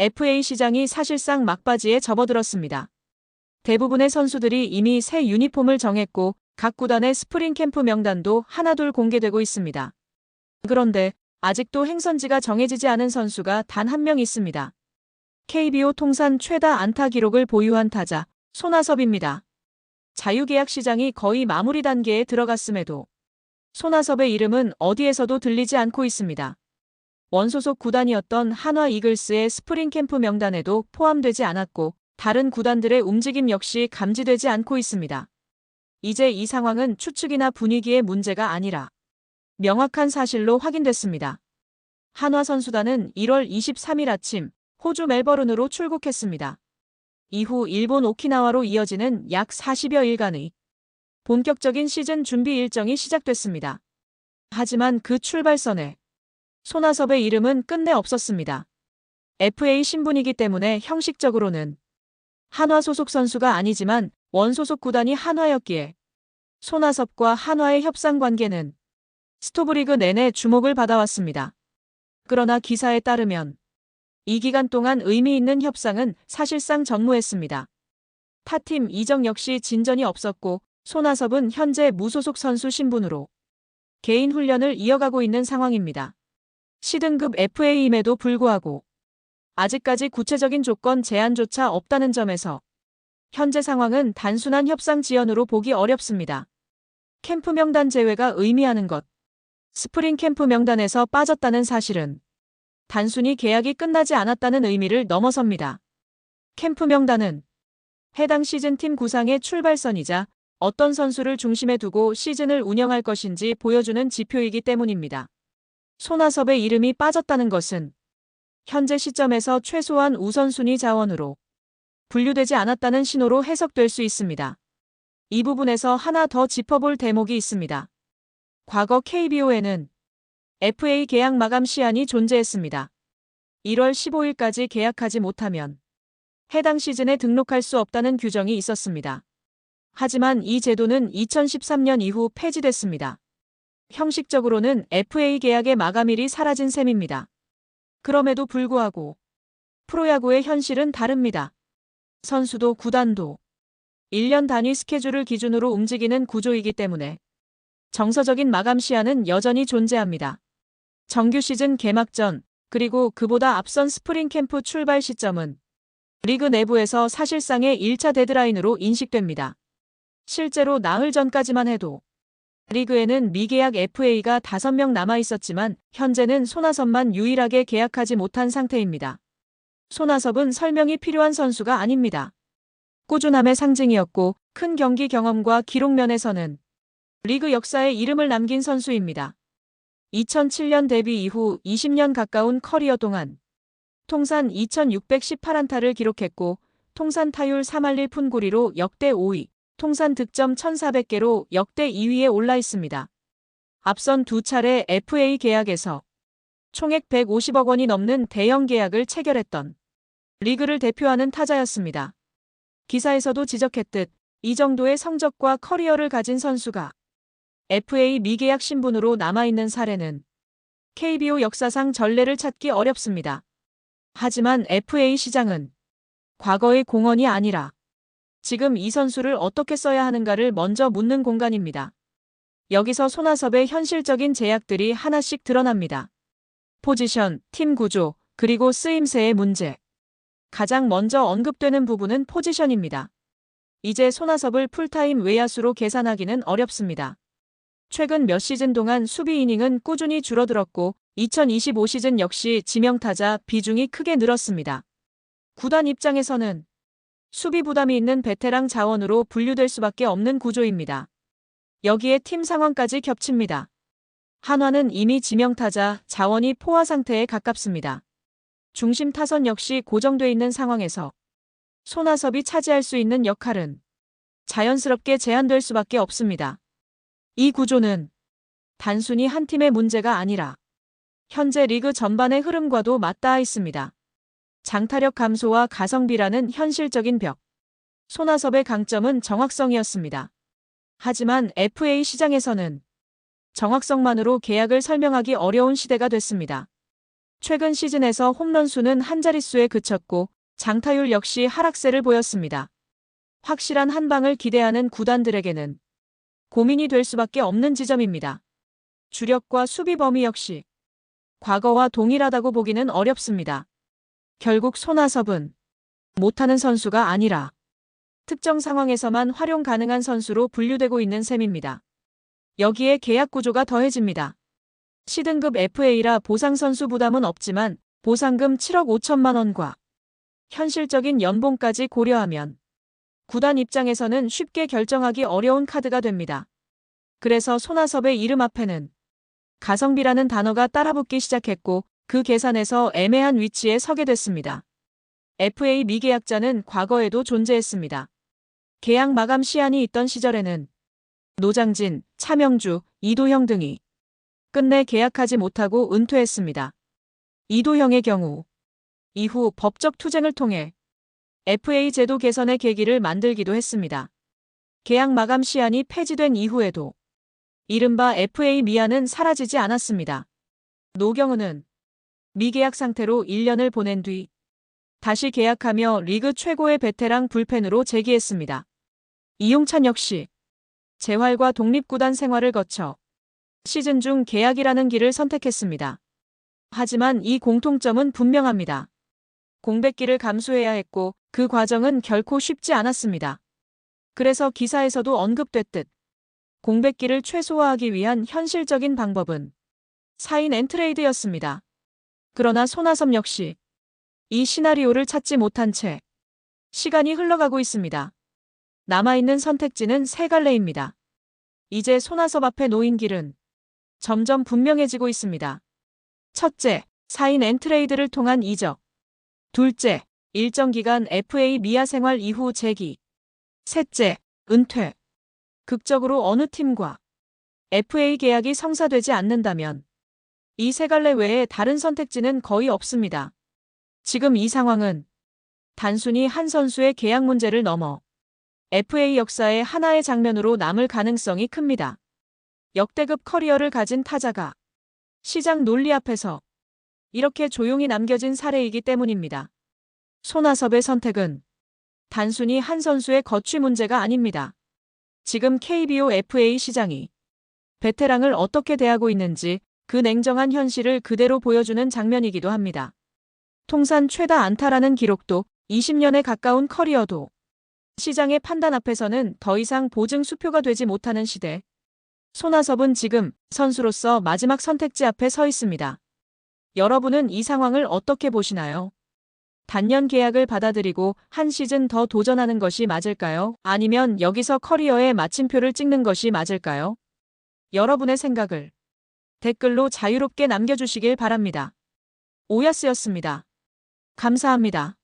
FA 시장이 사실상 막바지에 접어들었습니다. 대부분의 선수들이 이미 새 유니폼을 정했고 각 구단의 스프링 캠프 명단도 하나둘 공개되고 있습니다. 그런데 아직도 행선지가 정해지지 않은 선수가 단 한 명 있습니다. KBO 통산 최다 안타 기록을 보유한 타자 손아섭입니다. 자유계약 시장이 거의 마무리 단계에 들어갔음에도 손아섭의 이름은 어디에서도 들리지 않고 있습니다. 원소속 구단이었던 한화 이글스의 스프링 캠프 명단에도 포함되지 않았고 다른 구단들의 움직임 역시 감지되지 않고 있습니다. 이제 이 상황은 추측이나 분위기의 문제가 아니라 명확한 사실로 확인됐습니다. 한화 선수단은 1월 23일 아침 호주 멜버른으로 출국했습니다. 이후 일본 오키나와로 이어지는 약 40여 일간의 본격적인 시즌 준비 일정이 시작됐습니다. 하지만 그 출발선에 손아섭의 이름은 끝내 없었습니다. FA 신분이기 때문에 형식적으로는 한화 소속 선수가 아니지만 원소속 구단이 한화였기에 손아섭과 한화의 협상 관계는 스토브리그 내내 주목을 받아왔습니다. 그러나 기사에 따르면 이 기간 동안 의미 있는 협상은 사실상 전무했습니다. 타팀 이적 역시 진전이 없었고 손아섭은 현재 무소속 선수 신분으로 개인 훈련을 이어가고 있는 상황입니다. C등급 FA임에도 불구하고 아직까지 구체적인 조건 제한조차 없다는 점에서 현재 상황은 단순한 협상 지연으로 보기 어렵습니다. 캠프 명단 제외가 의미하는 것. 스프링 캠프 명단에서 빠졌다는 사실은 단순히 계약이 끝나지 않았다는 의미를 넘어섭니다. 캠프 명단은 해당 시즌 팀 구상의 출발선이자 어떤 선수를 중심에 두고 시즌을 운영할 것인지 보여주는 지표이기 때문입니다. 손아섭의 이름이 빠졌다는 것은 현재 시점에서 최소한 우선순위 자원으로 분류되지 않았다는 신호로 해석될 수 있습니다. 이 부분에서 하나 더 짚어볼 대목이 있습니다. 과거 KBO에는 FA 계약 마감 시한이 존재했습니다. 1월 15일까지 계약하지 못하면 해당 시즌에 등록할 수 없다는 규정이 있었습니다. 하지만 이 제도는 2013년 이후 폐지됐습니다. 형식적으로는 FA 계약의 마감일이 사라진 셈입니다. 그럼에도 불구하고 프로야구의 현실은 다릅니다. 선수도 구단도 1년 단위 스케줄을 기준으로 움직이는 구조이기 때문에 정서적인 마감 시한은 여전히 존재합니다. 정규 시즌 개막 전 그리고 그보다 앞선 스프링 캠프 출발 시점은 리그 내부에서 사실상의 1차 데드라인으로 인식됩니다. 실제로 나흘 전까지만 해도 리그에는 미계약 FA가 5명 남아있었지만 현재는 손아섭만 유일하게 계약하지 못한 상태입니다. 손아섭은 설명이 필요한 선수가 아닙니다. 꾸준함의 상징이었고 큰 경기 경험과 기록 면에서는 리그 역사에 이름을 남긴 선수입니다. 2007년 데뷔 이후 20년 가까운 커리어 동안 통산 2618안타를 기록했고 통산 타율 3할 1푼9리로 역대 5위, 통산 득점 1400개로 역대 2위에 올라 있습니다. 앞선 두 차례 FA 계약에서 총액 150억 원이 넘는 대형 계약을 체결했던 리그를 대표하는 타자였습니다. 기사에서도 지적했듯 이 정도의 성적과 커리어를 가진 선수가 FA 미계약 신분으로 남아있는 사례는 KBO 역사상 전례를 찾기 어렵습니다. 하지만 FA 시장은 과거의 공헌이 아니라 지금 이 선수를 어떻게 써야 하는가를 먼저 묻는 공간입니다. 여기서 손아섭의 현실적인 제약들이 하나씩 드러납니다. 포지션, 팀 구조, 그리고 쓰임새의 문제. 가장 먼저 언급되는 부분은 포지션입니다. 이제 손아섭을 풀타임 외야수로 계산하기는 어렵습니다. 최근 몇 시즌 동안 수비 이닝은 꾸준히 줄어들었고 2025 시즌 역시 지명타자 비중이 크게 늘었습니다. 구단 입장에서는 수비 부담이 있는 베테랑 자원으로 분류될 수밖에 없는 구조입니다. 여기에 팀 상황까지 겹칩니다. 한화는 이미 지명타자 자원이 포화 상태에 가깝습니다. 중심 타선 역시 고정돼 있는 상황에서 손아섭이 차지할 수 있는 역할은 자연스럽게 제한될 수밖에 없습니다. 이 구조는 단순히 한 팀의 문제가 아니라 현재 리그 전반의 흐름과도 맞닿아 있습니다. 장타력 감소와 가성비라는 현실적인 벽. 손아섭의 강점은 정확성이었습니다. 하지만 FA 시장에서는 정확성만으로 계약을 설명하기 어려운 시대가 됐습니다. 최근 시즌에서 홈런 수는 한 자릿수에 그쳤고 장타율 역시 하락세를 보였습니다. 확실한 한 방을 기대하는 구단들에게는 고민이 될 수밖에 없는 지점입니다. 주력과 수비 범위 역시 과거와 동일하다고 보기는 어렵습니다. 결국 손아섭은 못하는 선수가 아니라 특정 상황에서만 활용 가능한 선수로 분류되고 있는 셈입니다. 여기에 계약 구조가 더해집니다. C등급 FA라 보상 선수 부담은 없지만 보상금 7억 5천만 원과 현실적인 연봉까지 고려하면 구단 입장에서는 쉽게 결정하기 어려운 카드가 됩니다. 그래서 손아섭의 이름 앞에는 가성비라는 단어가 따라붙기 시작했고 그 계산에서 애매한 위치에 서게 됐습니다. FA 미계약자는 과거에도 존재했습니다. 계약 마감 시한이 있던 시절에는 노장진, 차명주, 이도형 등이 끝내 계약하지 못하고 은퇴했습니다. 이도형의 경우 이후 법적 투쟁을 통해 FA 제도 개선의 계기를 만들기도 했습니다. 계약 마감 시한이 폐지된 이후에도 이른바 FA 미아는 사라지지 않았습니다. 노경은은 미계약 상태로 1년을 보낸 뒤 다시 계약하며 리그 최고의 베테랑 불펜으로 재기했습니다. 이용찬 역시 재활과 독립구단 생활을 거쳐 시즌 중 계약이라는 길을 선택했습니다. 하지만 이 공통점은 분명합니다. 공백기를 감수해야 했고 그 과정은 결코 쉽지 않았습니다. 그래서 기사에서도 언급됐듯 공백기를 최소화하기 위한 현실적인 방법은 사인 앤 트레이드였습니다. 그러나 손아섭 역시 이 시나리오를 찾지 못한 채 시간이 흘러가고 있습니다. 남아있는 선택지는 세 갈래입니다. 이제 손아섭 앞에 놓인 길은 점점 분명해지고 있습니다. 첫째, 사인 앤 트레이드를 통한 이적. 둘째, 일정 기간 FA 미아 생활 이후 재기. 셋째, 은퇴. 극적으로 어느 팀과 FA 계약이 성사되지 않는다면 이 세 갈래 외에 다른 선택지는 거의 없습니다. 지금 이 상황은 단순히 한 선수의 계약 문제를 넘어 FA 역사의 하나의 장면으로 남을 가능성이 큽니다. 역대급 커리어를 가진 타자가 시장 논리 앞에서 이렇게 조용히 남겨진 사례이기 때문입니다. 손아섭의 선택은 단순히 한 선수의 거취 문제가 아닙니다. 지금 KBO FA 시장이 베테랑을 어떻게 대하고 있는지 그 냉정한 현실을 그대로 보여주는 장면이기도 합니다. 통산 최다 안타라는 기록도 20년에 가까운 커리어도 시장의 판단 앞에서는 더 이상 보증 수표가 되지 못하는 시대. 손아섭은 지금 선수로서 마지막 선택지 앞에 서 있습니다. 여러분은 이 상황을 어떻게 보시나요? 단년 계약을 받아들이고 한 시즌 더 도전하는 것이 맞을까요? 아니면 여기서 커리어의 마침표를 찍는 것이 맞을까요? 여러분의 생각을 댓글로 자유롭게 남겨주시길 바랍니다. 오야스였습니다. 감사합니다.